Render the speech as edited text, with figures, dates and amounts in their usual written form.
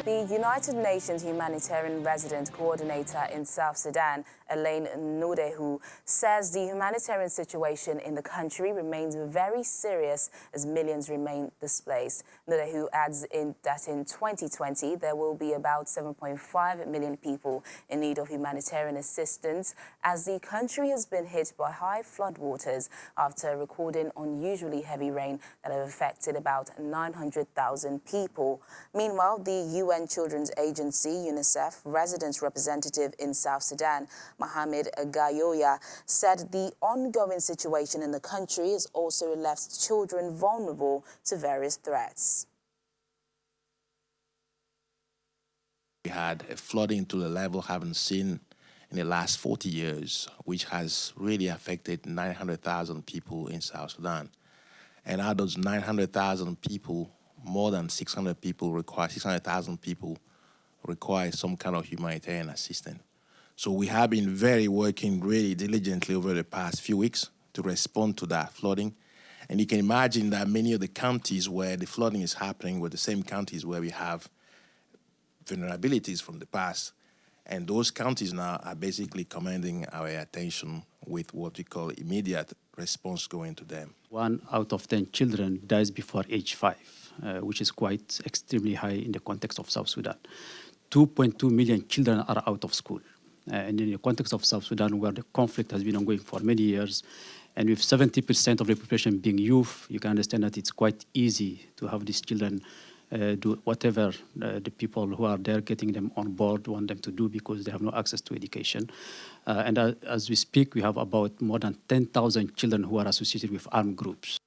The United Nations Humanitarian Resident Coordinator in South Sudan, Elaine Nudehu, says the humanitarian situation in the country remains very serious as millions remain displaced. Nudehu adds that in 2020 there will be about 7.5 million people in need of humanitarian assistance as the country has been hit by high floodwaters after recording unusually heavy rain that have affected about 900,000 people. Meanwhile, the UN Children's Agency, UNICEF, resident representative in South Sudan, Mohamed Gayoya, said the ongoing situation in the country has also left children vulnerable to various threats. We had a flooding to the level haven't seen in the last 40 years, which has really affected 900,000 people in South Sudan. And out of those 900,000 people, more than 600,000 people require some kind of humanitarian assistance. So we have been working really diligently over the past few weeks to respond to that flooding. And you can imagine that many of the counties where the flooding is happening were the same counties where we have vulnerabilities from the past. And those counties now are basically commanding our attention with what we call immediate response going to them. 1 out of 10 children dies before age 5, which is quite extremely high in the context of South Sudan. 2.2 million children are out of school. And in the context of South Sudan, where the conflict has been ongoing for many years, and with 70% of the population being youth, you can understand that it's quite easy to have these children do whatever the people who are there getting them on board want them to do because they have no access to education. And as we speak, we have about more than 10,000 children who are associated with armed groups.